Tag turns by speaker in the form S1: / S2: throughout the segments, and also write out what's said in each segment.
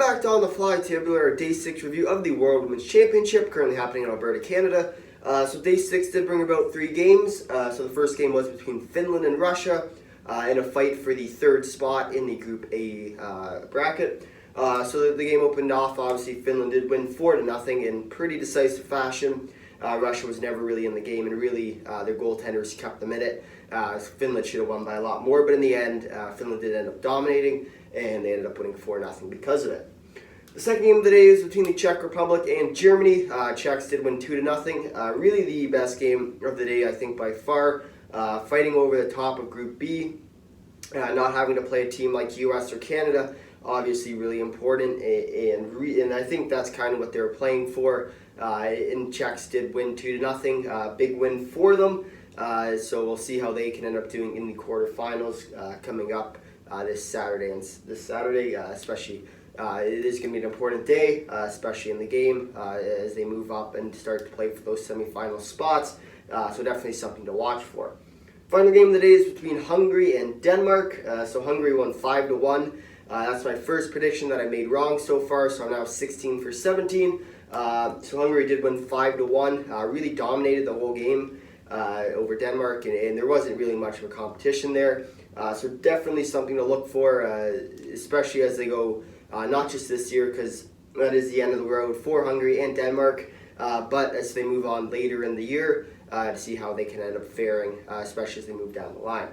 S1: back to On the Fly Tabular, Day 6 review of the World Women's Championship, currently happening in Alberta, Canada. So Day 6 did bring about 3 games. So the first game was between Finland and Russia in a fight for the 3rd spot in the Group A bracket. So the game opened off. Obviously, Finland did win 4-0 in pretty decisive fashion. Russia was never really in the game, and really their goaltenders kept them in it. Finland should have won by a lot more, but in the end, Finland did end up dominating, and they ended up winning 4-0 because of it. The second game of the day is between the Czech Republic and Germany. Czechs did win 2-0. Really the best game of the day, I think, by far. Fighting over the top of Group B, not having to play a team like US or Canada, obviously really important, and I think that's kind of what they were playing for. And Czechs did win 2-0, big win for them. So we'll see how they can end up doing in the quarterfinals coming up this Saturday. Especially it is going to be an important day, especially in the game as they move up and start to play for those semifinal spots. So definitely something to watch for. Final game of the day is between Hungary and Denmark. So Hungary won 5-1. That's my first prediction that I made wrong so far, so I'm now 16 for 17. So Hungary did win 5-1, really dominated the whole game over Denmark, and there wasn't really much of a competition there. So definitely something to look for, especially as they go, not just this year, because that is the end of the road for Hungary and Denmark, but as they move on later in the year to see how they can end up faring, especially as they move down the line.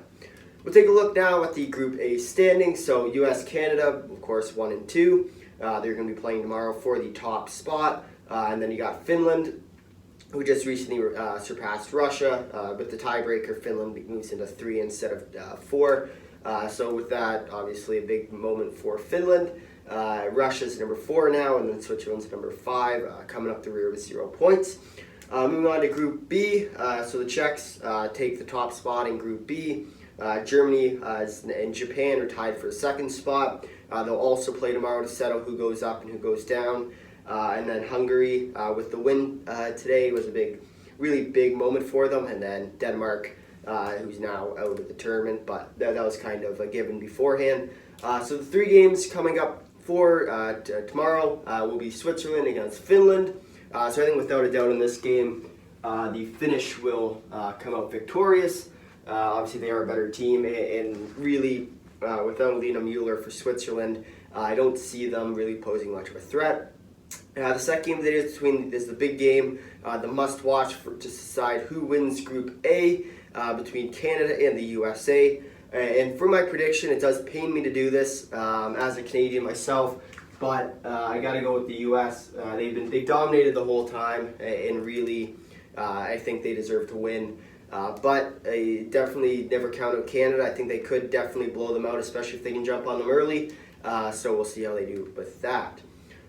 S1: We'll take a look now at the Group A standings. So US-Canada, of course, 1 and 2. They're going to be playing tomorrow for the top spot. And then you got Finland, who just recently surpassed Russia. With the tiebreaker, Finland moves into 3 instead of 4. So with that, obviously a big moment for Finland. Russia's number 4 now, and then Switzerland's number 5, coming up the rear with 0 points. Moving on to Group B, so the Czechs take the top spot in Group B. Germany and Japan are tied for the 2nd spot. They'll also play tomorrow to settle who goes up and who goes down. And then Hungary, with the win today, was a really big moment for them. And then Denmark, who's now out of the tournament, but that was kind of a given beforehand. So the 3 games coming up for tomorrow will be Switzerland against Finland. So I think without a doubt in this game, the Finnish will come out victorious. Obviously, they are a better team, and really, without Lena Mueller for Switzerland, I don't see them really posing much of a threat. The second game of the day is the big game, the must-watch to decide who wins Group A between Canada and the USA. And for my prediction, it does pain me to do this as a Canadian myself, but I got to go with the US. They dominated the whole time, and really, I think they deserve to win. But I definitely never count out Canada. I think they could definitely blow them out, especially if they can jump on them early. So we'll see how they do with that.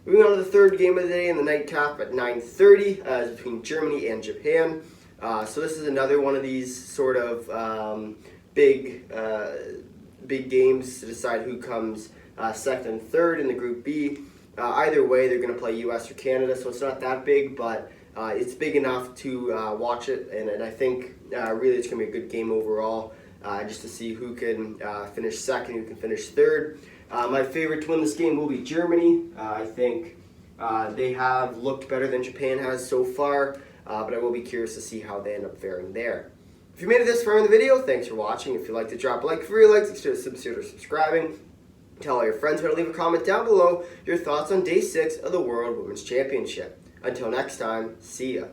S1: Moving on to the 3rd game of the day in the nightcap at 9:30 is between Germany and Japan. So this is another one of these sort of big games to decide who comes 2nd and 3rd in the Group B. Either way, they're going to play US or Canada, so it's not that big, but it's big enough to watch it, and I think really it's going to be a good game overall, just to see who can finish 2nd, who can finish 3rd. My favorite to win this game will be Germany. I think they have looked better than Japan has so far, but I will be curious to see how they end up faring there. If you made it this far in the video, thanks for watching. If you'd like to drop a like for your likes, consider subscribing. Tell all your friends, or leave a comment down below your thoughts on Day 6 of the World Women's Championship. Until next time, see ya.